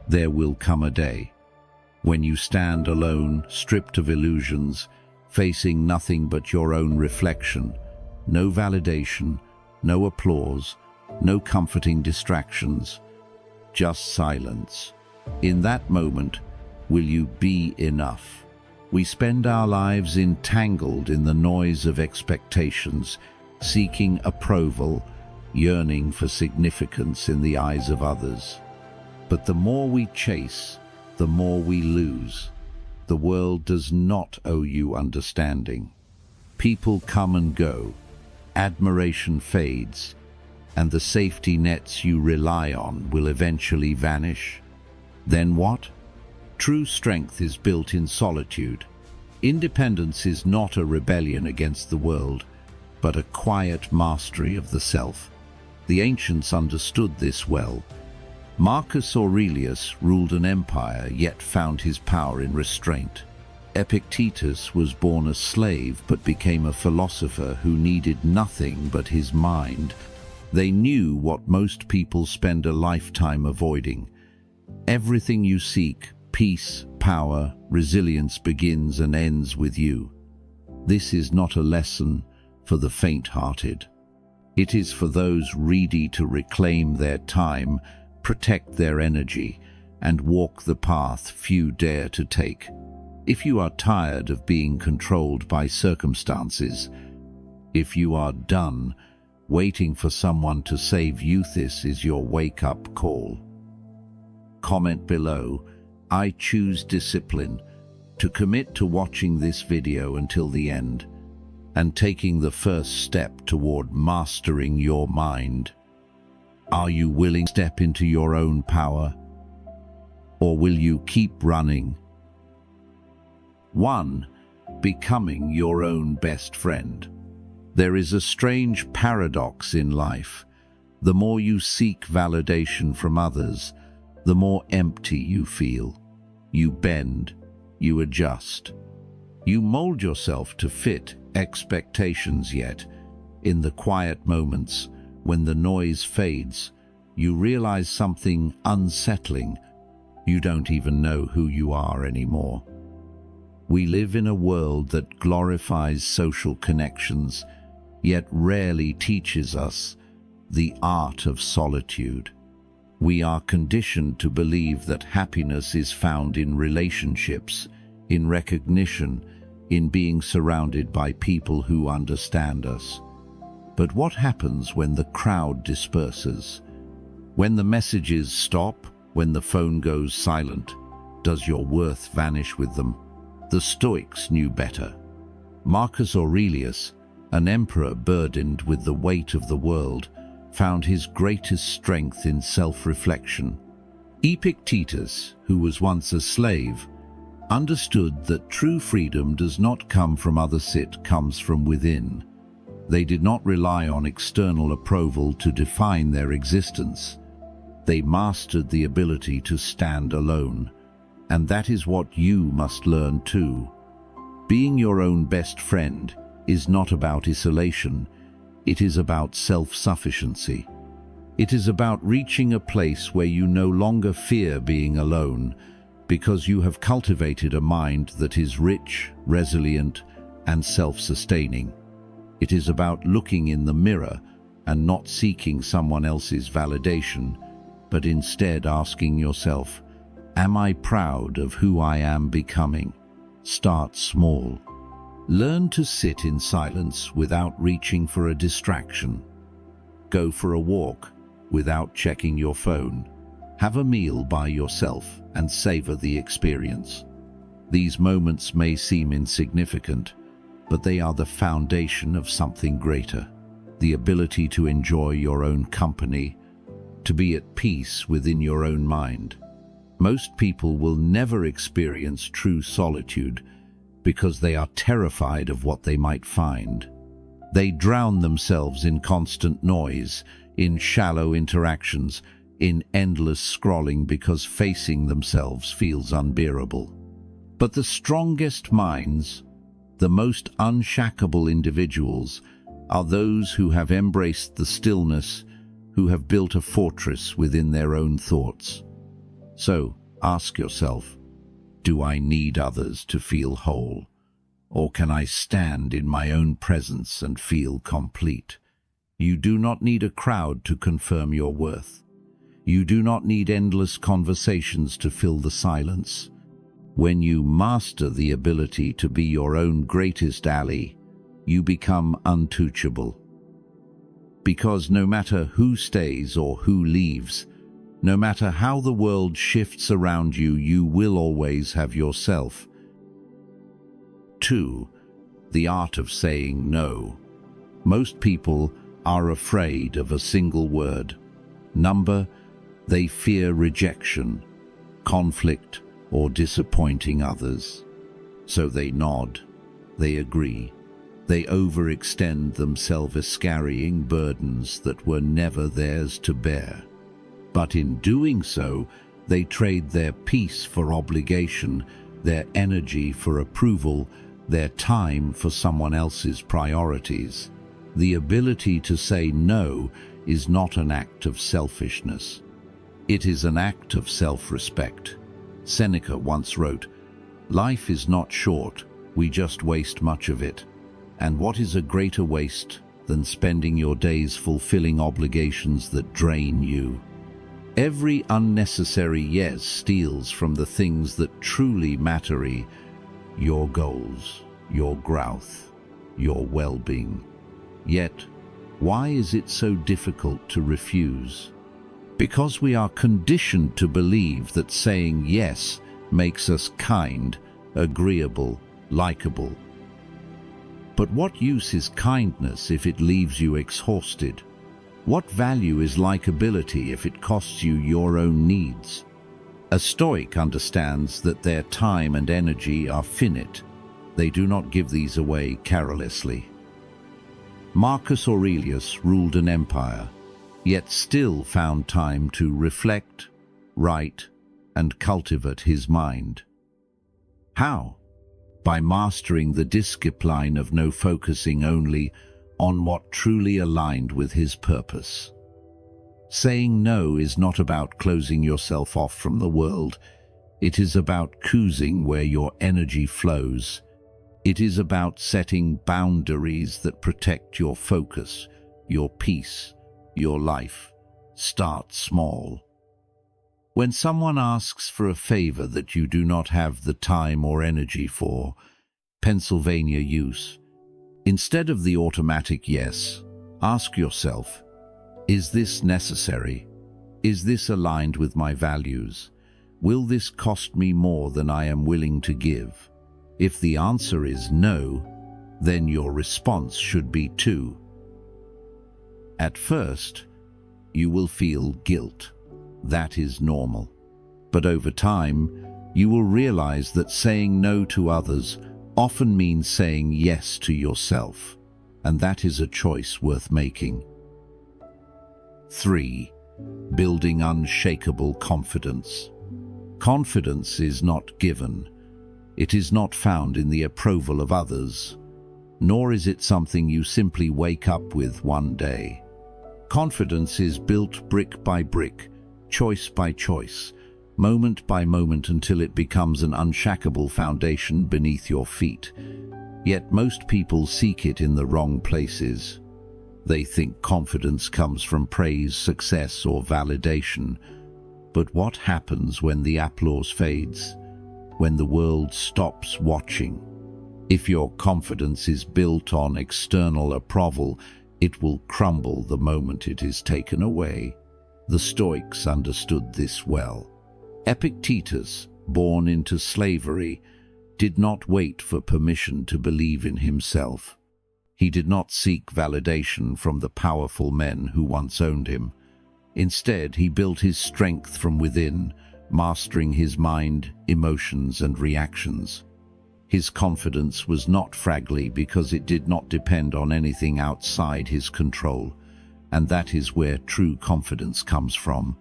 there will come a day when you stand alone, stripped of illusions, facing nothing but your own reflection, no validation, no applause, no comforting distractions, just silence. In that moment, will you be enough? We spend our lives entangled in the noise of expectations, seeking approval, yearning for significance in the eyes of others. But the more we chase, the more we lose. The world does not owe you understanding. People come and go, admiration fades, and the safety nets you rely on will eventually vanish. Then what? True strength is built in solitude. Independence is not a rebellion against the world, but a quiet mastery of the self. The ancients understood this well. Marcus Aurelius ruled an empire, yet found his power in restraint. Epictetus was born a slave, but became a philosopher who needed nothing but his mind. They knew what most people spend a lifetime avoiding. Everything you seek, peace, power, resilience, begins and ends with you. This is not a lesson for the faint-hearted. It is for those ready to reclaim their time, protect their energy, and walk the path few dare to take. If you are tired of being controlled by circumstances, if you are done waiting for someone to save you, this is your wake-up call. Comment below, I choose discipline, to commit to watching this video until the end and taking the first step toward mastering your mind. Are you willing to step into your own power, or will you keep running? 1. Becoming your own best friend. There is a strange paradox in life. The more you seek validation from others, the more empty you feel. You bend, you adjust. You mold yourself to fit expectations, yet, in the quiet moments, when the noise fades, you realize something unsettling. You don't even know who you are anymore. We live in a world that glorifies social connections, yet rarely teaches us the art of solitude. We are conditioned to believe that happiness is found in relationships, in recognition, in being surrounded by people who understand us. But what happens when the crowd disperses? When the messages stop, when the phone goes silent, does your worth vanish with them? The Stoics knew better. Marcus Aurelius, an emperor burdened with the weight of the world, found his greatest strength in self-reflection. Epictetus, who was once a slave, understood that true freedom does not come from others, it comes from within. They did not rely on external approval to define their existence. They mastered the ability to stand alone. And that is what you must learn too. Being your own best friend is not about isolation. It is about self-sufficiency. It is about reaching a place where you no longer fear being alone, because you have cultivated a mind that is rich, resilient, and self-sustaining. It is about looking in the mirror and not seeking someone else's validation, but instead asking yourself, am I proud of who I am becoming? Start small. Learn to sit in silence without reaching for a distraction. Go for a walk without checking your phone. Have a meal by yourself and savor the experience. These moments may seem insignificant, but they are the foundation of something greater. The ability to enjoy your own company, to be at peace within your own mind. Most people will never experience true solitude because they are terrified of what they might find. They drown themselves in constant noise, in shallow interactions, in endless scrolling because facing themselves feels unbearable. But the strongest minds, the most unshakable individuals, are those who have embraced the stillness, who have built a fortress within their own thoughts. So, ask yourself, do I need others to feel whole? Or can I stand in my own presence and feel complete? You do not need a crowd to confirm your worth. You do not need endless conversations to fill the silence. When you master the ability to be your own greatest ally, you become untouchable. Because no matter who stays or who leaves, no matter how the world shifts around you, you will always have yourself. 2. The art of saying no. Most people are afraid of a single word. Number, they fear rejection, conflict, or disappointing others. So they nod, they agree, they overextend themselves, carrying burdens that were never theirs to bear. But in doing so, they trade their peace for obligation, their energy for approval, their time for someone else's priorities. The ability to say no is not an act of selfishness. It is an act of self-respect. Seneca once wrote, "Life is not short, we just waste much of it. And what is a greater waste than spending your days fulfilling obligations that drain you?" Every unnecessary yes steals from the things that truly matter: your goals, your growth, your well-being. Yet, why is it so difficult to refuse? Because we are conditioned to believe that saying yes makes us kind, agreeable, likable. But what use is kindness if it leaves you exhausted? What value is likability if it costs you your own needs? A Stoic understands that their time and energy are finite. They do not give these away carelessly. Marcus Aurelius ruled an empire, yet still found time to reflect, write, and cultivate his mind. How? By mastering the discipline of no, focusing only on what truly aligned with his purpose. Saying no is not about closing yourself off from the world. It is about choosing where your energy flows. It is about setting boundaries that protect your focus, your peace, your life. Start small. When someone asks for a favor that you do not have the time or energy for, Pennsylvania use, instead of the automatic yes, ask yourself, is this necessary? Is this aligned with my values? Will this cost me more than I am willing to give? If the answer is no, then your response should be to. At first, you will feel guilt. That is normal. But over time, you will realize that saying no to others often means saying yes to yourself, and that is a choice worth making. 3. Building unshakable confidence. Confidence is not given. It is not found in the approval of others, nor is it something you simply wake up with one day. Confidence is built brick by brick, choice by choice, moment by moment, until it becomes an unshakable foundation beneath your feet. Yet most people seek it in the wrong places. They think confidence comes from praise, success, or validation. But what happens when the applause fades? When the world stops watching? If your confidence is built on external approval, it will crumble the moment it is taken away. The Stoics understood this well. Epictetus, born into slavery, did not wait for permission to believe in himself. He did not seek validation from the powerful men who once owned him. Instead, he built his strength from within, mastering his mind, emotions, and reactions. His confidence was not fragile because it did not depend on anything outside his control, and that is where true confidence comes from.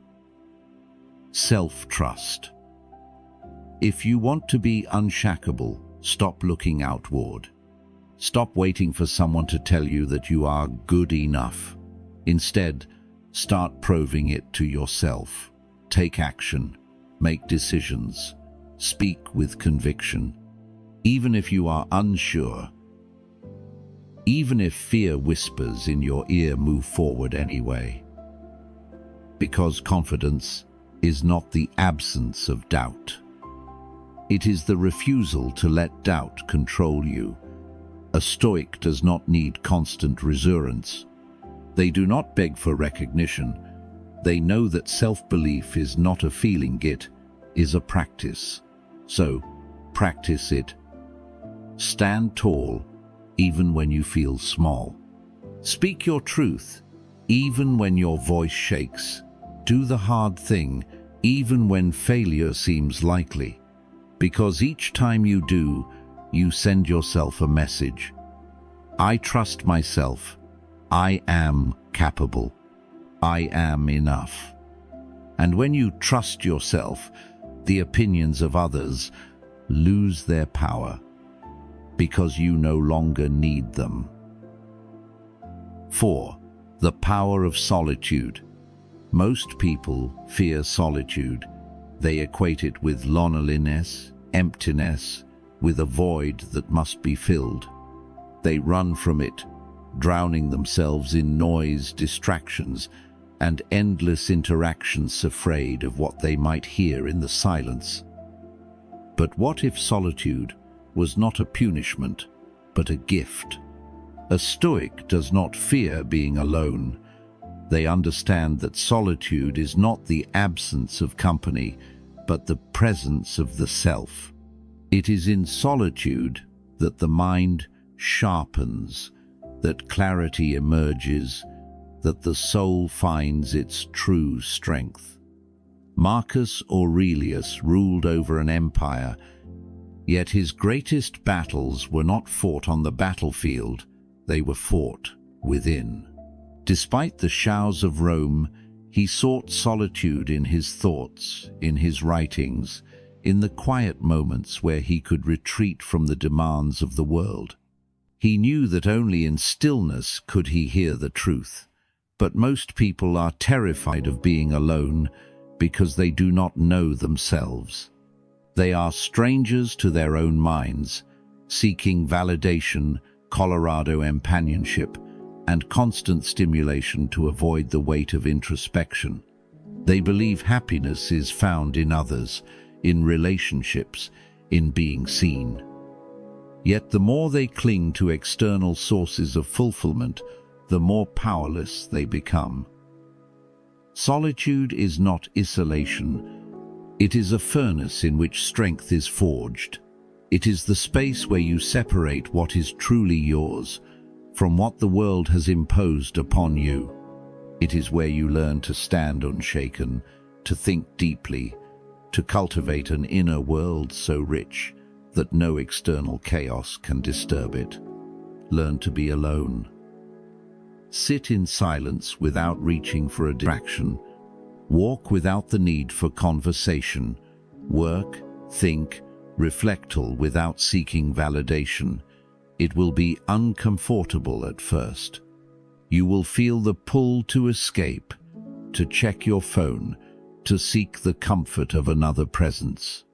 Self-trust. If you want to be unshakable, stop looking outward. Stop waiting for someone to tell you that you are good enough. Instead, start proving it to yourself. Take action. make decisions, speak with conviction, even if you are unsure. Even if fear whispers in your ear, move forward anyway. Because confidence is not the absence of doubt. It is the refusal to let doubt control you. A Stoic does not need constant reassurance. They do not beg for recognition. They know that self-belief is not a feeling, it is a practice. So, practice it. Stand tall, even when you feel small. Speak your truth, even when your voice shakes. Do the hard thing, even when failure seems likely. Because each time you do, you send yourself a message. I trust myself. I am capable. I am enough. And when you trust yourself, the opinions of others lose their power, because you no longer need them. 4. The power of solitude. Most people fear solitude. They equate it with loneliness, emptiness, with a void that must be filled. They run from it, drowning themselves in noise, distractions, and endless interactions, afraid of what they might hear in the silence. But what if solitude was not a punishment, but a gift? A Stoic does not fear being alone. They understand that solitude is not the absence of company, but the presence of the self. It is in solitude that the mind sharpens, that clarity emerges, that the soul finds its true strength. Marcus Aurelius ruled over an empire, yet his greatest battles were not fought on the battlefield, they were fought within. Despite the showers of Rome, he sought solitude in his thoughts, in his writings, in the quiet moments where he could retreat from the demands of the world. He knew that only in stillness could he hear the truth. But most people are terrified of being alone because they do not know themselves. They are strangers to their own minds, seeking validation, Colorado companionship, and constant stimulation to avoid the weight of introspection. They believe happiness is found in others, in relationships, in being seen. Yet the more they cling to external sources of fulfillment, the more powerless they become. Solitude is not isolation. It is a furnace in which strength is forged. It is the space where you separate what is truly yours from what the world has imposed upon you. It is where you learn to stand unshaken, to think deeply, to cultivate an inner world so rich that no external chaos can disturb it. Learn to be alone. Sit in silence without reaching for a distraction. Walk without the need for conversation. Work, think, reflect all without seeking validation. It will be uncomfortable at first. You will feel the pull to escape, to check your phone, to seek the comfort of another presence.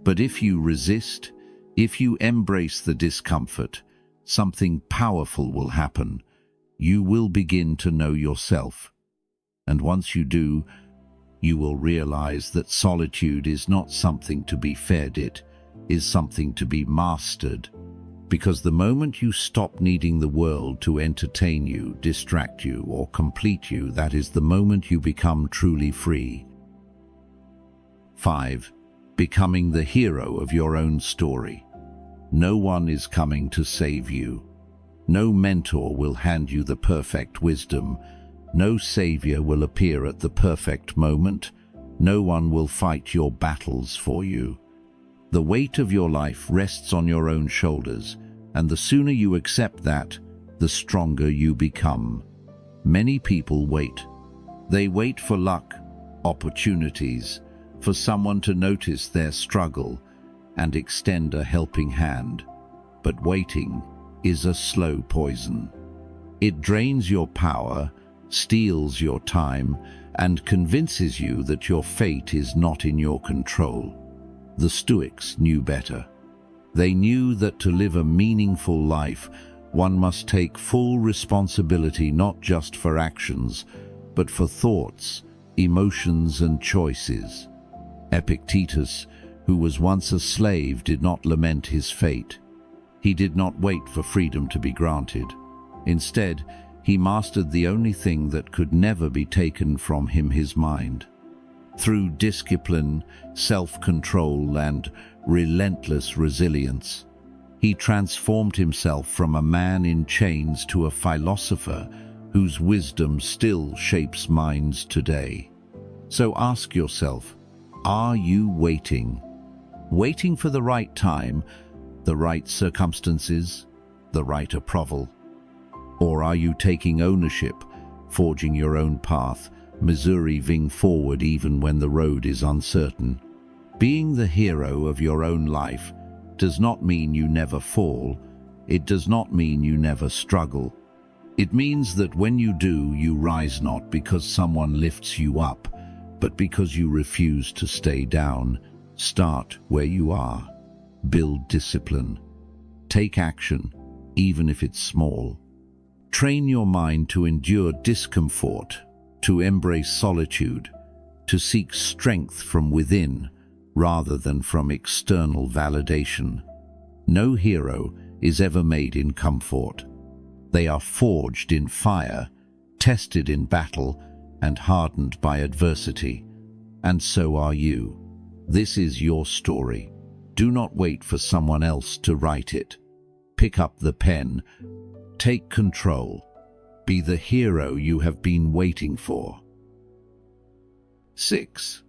But if you resist, if you embrace the discomfort, something powerful will happen. You will begin to know yourself. And once you do, you will realize that solitude is not something to be fed, it is something to be mastered. Because the moment you stop needing the world to entertain you, distract you, or complete you, that is the moment you become truly free. 5. Becoming the hero of your own story. No one is coming to save you. No mentor will hand you the perfect wisdom. No savior will appear at the perfect moment. No one will fight your battles for you. The weight of your life rests on your own shoulders, and the sooner you accept that, the stronger you become. Many people wait. They wait for luck, opportunities, for someone to notice their struggle and extend a helping hand. But waiting is a slow poison. It drains your power, steals your time, and convinces you that your fate is not in your control. The Stoics knew better. They knew that to live a meaningful life, one must take full responsibility not just for actions, but for thoughts, emotions, and choices. Epictetus, who was once a slave, did not lament his fate. He did not wait for freedom to be granted. Instead, he mastered the only thing that could never be taken from him, his mind. Through discipline, self-control, and relentless resilience, he transformed himself from a man in chains to a philosopher whose wisdom still shapes minds today. So ask yourself, are you waiting? Waiting for the right time, the right circumstances, the right approval? Or are you taking ownership, forging your own path, moving forward even when the road is uncertain? Being the hero of your own life does not mean you never fall. It does not mean you never struggle. It means that when you do, you rise not because someone lifts you up, but because you refuse to stay down. Start where you are. Build discipline. Take action, even if it's small. Train your mind to endure discomfort, to embrace solitude, to seek strength from within rather than from external validation. No hero is ever made in comfort. They are forged in fire, tested in battle, and hardened by adversity. And so are you. This is your story. Do not wait for someone else to write it. Pick up the pen. Take control. Be the hero you have been waiting for. 6.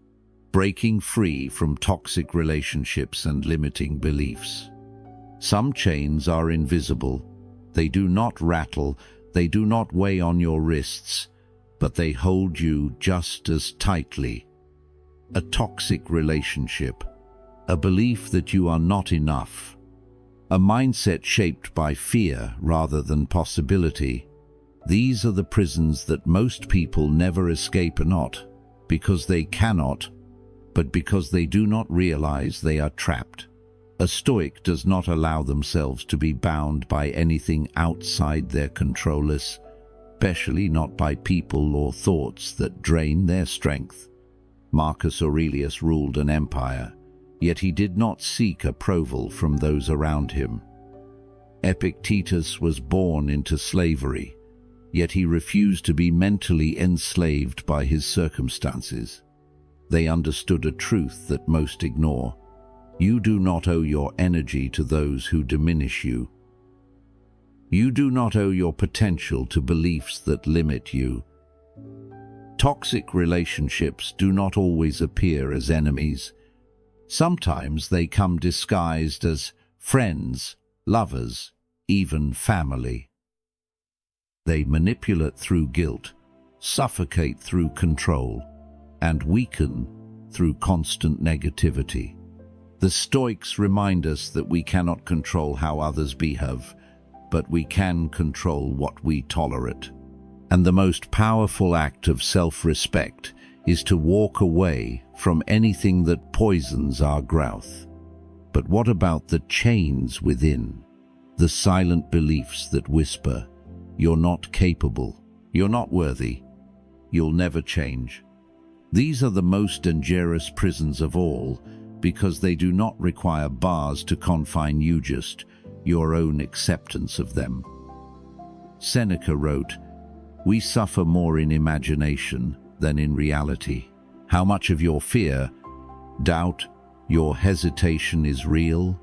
Breaking free from toxic relationships and limiting beliefs. Some chains are invisible. They do not rattle, they do not weigh on your wrists, but they hold you just as tightly. A toxic relationship, a belief that you are not enough, a mindset shaped by fear rather than possibility. These are the prisons that most people never escape, not because they cannot, but because they do not realize they are trapped. A Stoic does not allow themselves to be bound by anything outside their control, especially not by people or thoughts that drain their strength. Marcus Aurelius ruled an empire, yet he did not seek approval from those around him. Epictetus was born into slavery, yet he refused to be mentally enslaved by his circumstances. They understood a truth that most ignore. You do not owe your energy to those who diminish you. You do not owe your potential to beliefs that limit you. Toxic relationships do not always appear as enemies. Sometimes they come disguised as friends, lovers, even family. They manipulate through guilt, suffocate through control, and weaken through constant negativity. The Stoics remind us that we cannot control how others behave, but we can control what we tolerate. And the most powerful act of self-respect is to walk away from anything that poisons our growth. But what about the chains within? The silent beliefs that whisper, "You're not capable, you're not worthy, you'll never change." These are the most dangerous prisons of all, because they do not require bars to confine you, just your own acceptance of them. Seneca wrote, "We suffer more in imagination than in reality." How much of your fear, doubt, your hesitation is real,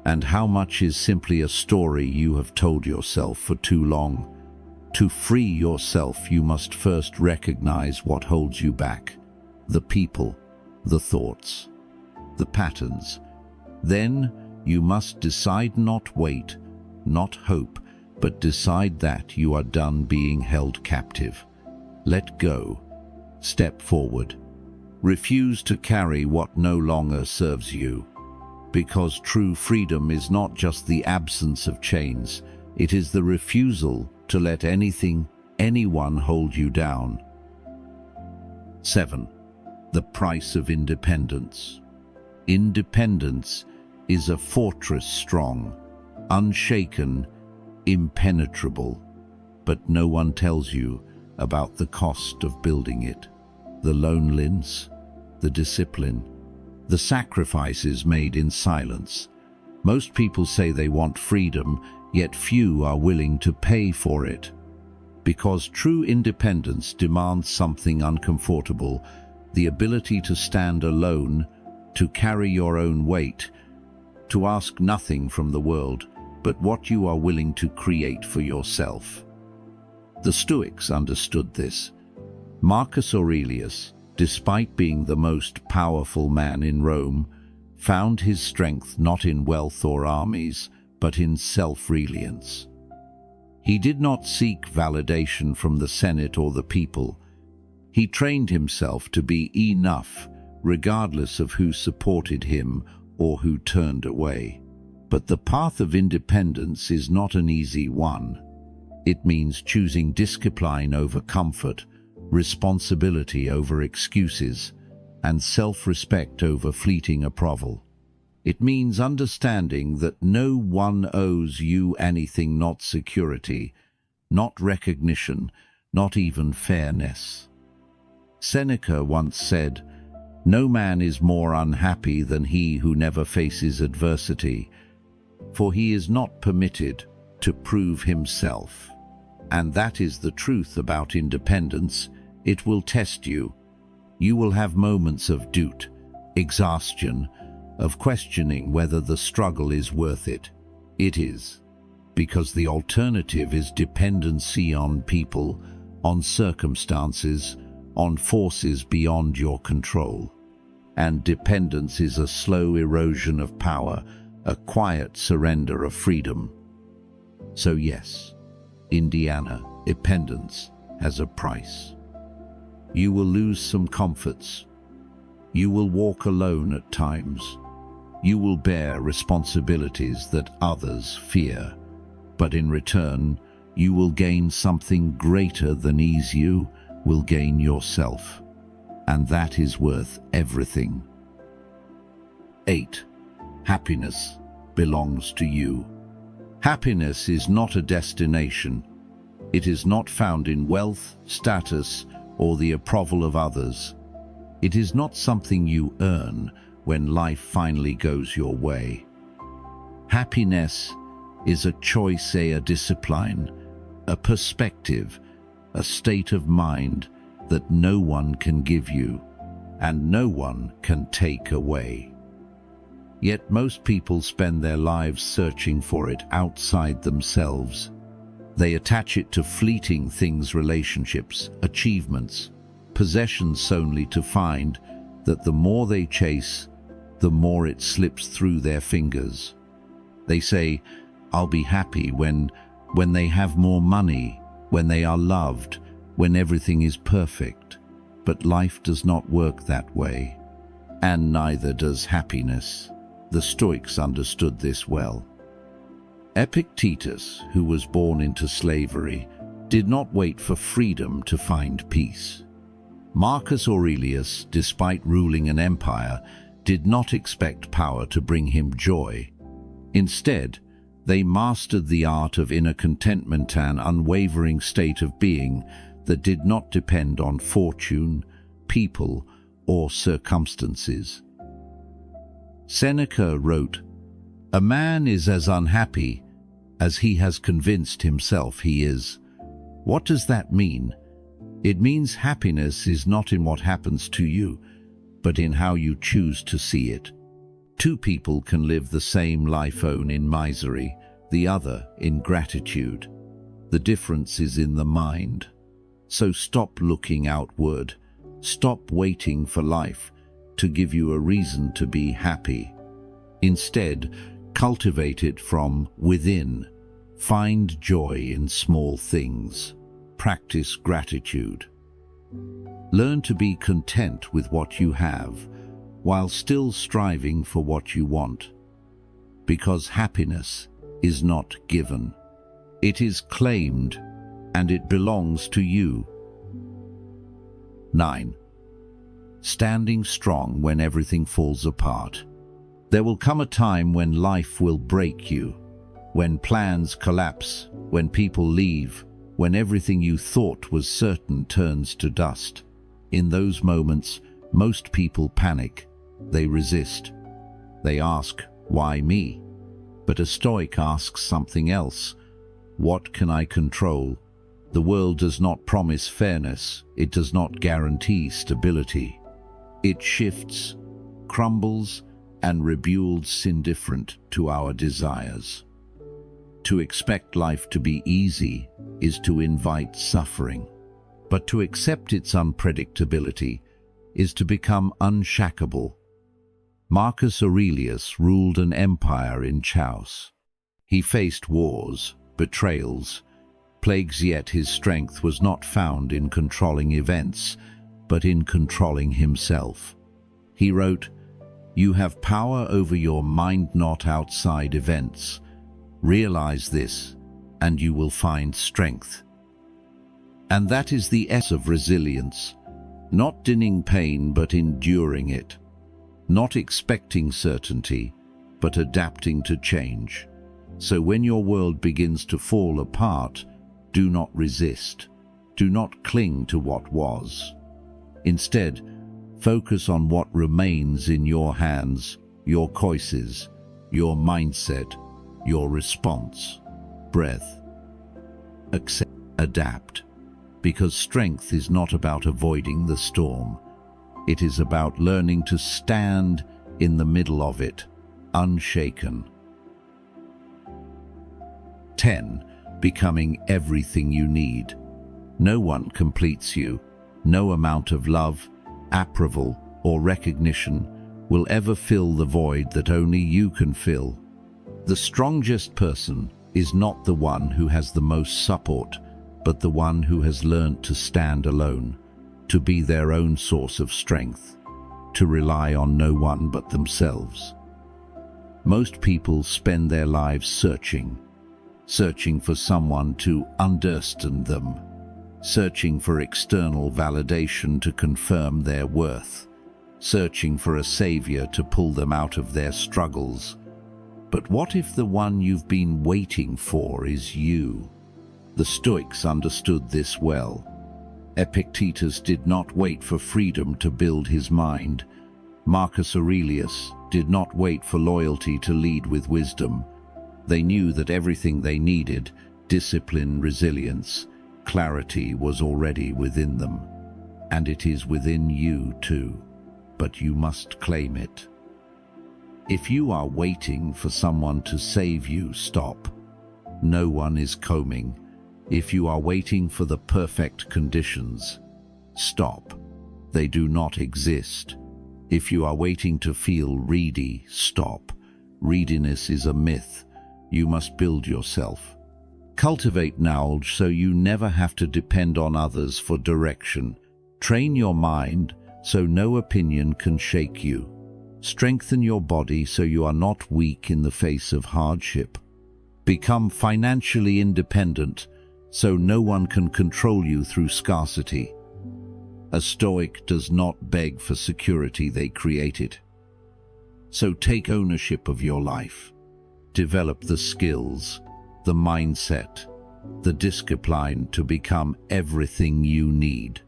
and how much is simply a story you have told yourself for too long? To free yourself, you must first recognize what holds you back: the people, the thoughts, the patterns. Then you must decide, not wait, not hope, but decide that you are done being held captive. Let go. Step forward. Refuse to carry what no longer serves you. Because true freedom is not just the absence of chains, it is the refusal to let anything, anyone hold you down. 7. The price of independence. Independence is a fortress strong, unshaken, impenetrable, but no one tells you about the cost of building it. The loneliness, the discipline, the sacrifices made in silence. Most people say they want freedom, yet few are willing to pay for it. Because true independence demands something uncomfortable, the ability to stand alone, to carry your own weight, to ask nothing from the world but what you are willing to create for yourself. The Stoics understood this. Marcus Aurelius, despite being the most powerful man in Rome, found his strength not in wealth or armies, but in self-reliance. He did not seek validation from the Senate or the people. He trained himself to be enough, regardless of who supported him or who turned away. But the path of independence is not an easy one. It means choosing discipline over comfort, responsibility over excuses, and self-respect over fleeting approval. It means understanding that no one owes you anything, not security, not recognition, not even fairness. Seneca once said, "No man is more unhappy than he who never faces adversity, for he is not permitted to prove himself." And that is the truth about independence. It will test you. You will have moments of doubt, exhaustion, of questioning whether the struggle is worth it. It is, because the alternative is dependency on people, on circumstances, on forces beyond your control. And dependence is a slow erosion of power, a quiet surrender of freedom. So yes, Indiana, dependence has a price. You will lose some comforts. You will walk alone at times. You will bear responsibilities that others fear. But in return, you will gain something greater than ease. You will gain yourself. And that is worth everything. 8. Happiness belongs to you. Happiness is not a destination. It is not found in wealth, status, or the approval of others. It is not something you earn when life finally goes your way. Happiness is a choice, a discipline, a perspective, a state of mind that no one can give you and no one can take away. Yet most people spend their lives searching for it outside themselves. They attach it to fleeting things, relationships, achievements, possessions, only to find that the more they chase, the more it slips through their fingers. They say, "I'll be happy when they have more money, when they are loved, when everything is perfect." But life does not work that way. And neither does happiness. The Stoics understood this well. Epictetus, who was born into slavery, did not wait for freedom to find peace. Marcus Aurelius, despite ruling an empire, did not expect power to bring him joy. Instead, they mastered the art of inner contentment, an unwavering state of being that did not depend on fortune, people, or circumstances. Seneca wrote, "A man is as unhappy as he has convinced himself he is." What does that mean? It means happiness is not in what happens to you, but in how you choose to see it. Two people can live the same life, one in misery, the other in gratitude. The difference is in the mind. So stop looking outward. Stop waiting for life to give you a reason to be happy. Instead, cultivate it from within. Find joy in small things. Practice gratitude. Learn to be content with what you have, while still striving for what you want. Because happiness is not given. It is claimed, and it belongs to you. 9. standing strong when everything falls apart. There will come a time when life will break you, when plans collapse, when people leave, when everything you thought was certain turns to dust. In those moments, most people panic. They resist. They ask, "Why me?" But a Stoic asks something else. What can I control? The world does not promise fairness. It does not guarantee stability. It shifts, crumbles, and rebuilds indifferent to our desires. To expect life to be easy is to invite suffering, but to accept its unpredictability is to become unshakable. Marcus Aurelius ruled an empire in chaos. He faced wars, betrayals, plagues, yet his strength was not found in controlling events, but in controlling himself. He wrote, "You have power over your mind, not outside events. Realize this, and you will find strength." And that is the essence of resilience, not denying pain but enduring it, not expecting certainty but adapting to change. So when your world begins to fall apart, do not resist, do not cling to what was. Instead, focus on what remains in your hands, your choices, your mindset, your response, breath. Accept, adapt, because strength is not about avoiding the storm. It is about learning to stand in the middle of it, unshaken. 10. Becoming everything you need. No one completes you. No amount of love, approval, or recognition will ever fill the void that only you can fill. The strongest person is not the one who has the most support, but the one who has learned to stand alone, to be their own source of strength, to rely on no one but themselves. Most people spend their lives searching for someone to understand them, searching for external validation to confirm their worth, searching for a savior to pull them out of their struggles. But what if the one you've been waiting for is you? The Stoics understood this well. Epictetus did not wait for freedom to build his mind. Marcus Aurelius did not wait for loyalty to lead with wisdom. They knew that everything they needed, discipline, resilience, clarity, was already within them. And it is within you too, but you must claim it. If you are waiting for someone to save you, stop. No one is coming. If you are waiting for the perfect conditions, stop. They do not exist. If you are waiting to feel ready, stop. Readiness is a myth. You must build yourself. Cultivate knowledge so you never have to depend on others for direction. Train your mind so no opinion can shake you. Strengthen your body so you are not weak in the face of hardship. Become financially independent so no one can control you through scarcity. A Stoic does not beg for security, they create it. So take ownership of your life. Develop the skills, the mindset, the discipline to become everything you need.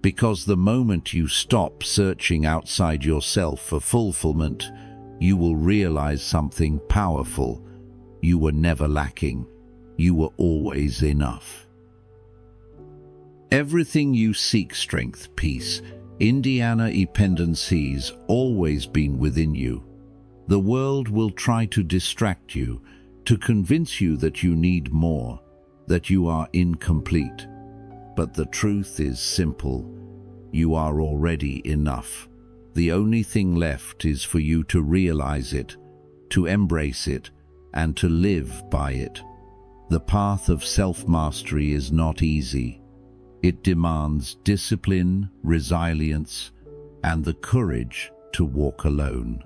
Because the moment you stop searching outside yourself for fulfillment, you will realize something powerful. You were never lacking. You were always enough. Everything you seek, strength, peace, independencies, always been within you. The world will try to distract you, to convince you that you need more, that you are incomplete. But the truth is simple. You are already enough. The only thing left is for you to realize it, to embrace it, and to live by it. The path of self-mastery is not easy. It demands discipline, resilience, and the courage to walk alone.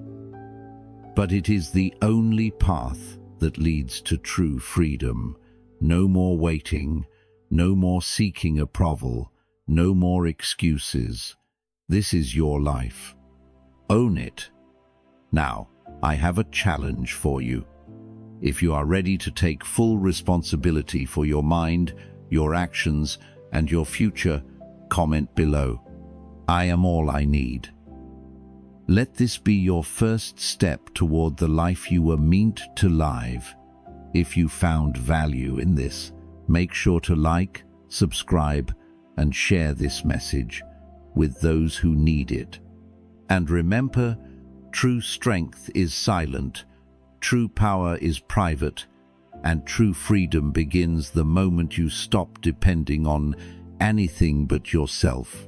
But it is the only path that leads to true freedom. No more waiting, no more seeking approval, no more excuses. This is your life. Own it. Now, I have a challenge for you. If you are ready to take full responsibility for your mind, your actions, and your future, comment below. I am all I need. Let this be your first step toward the life you were meant to live. If you found value in this, make sure to like, subscribe, and share this message with those who need it. And remember, true strength is silent, true power is private, and true freedom begins the moment you stop depending on anything but yourself.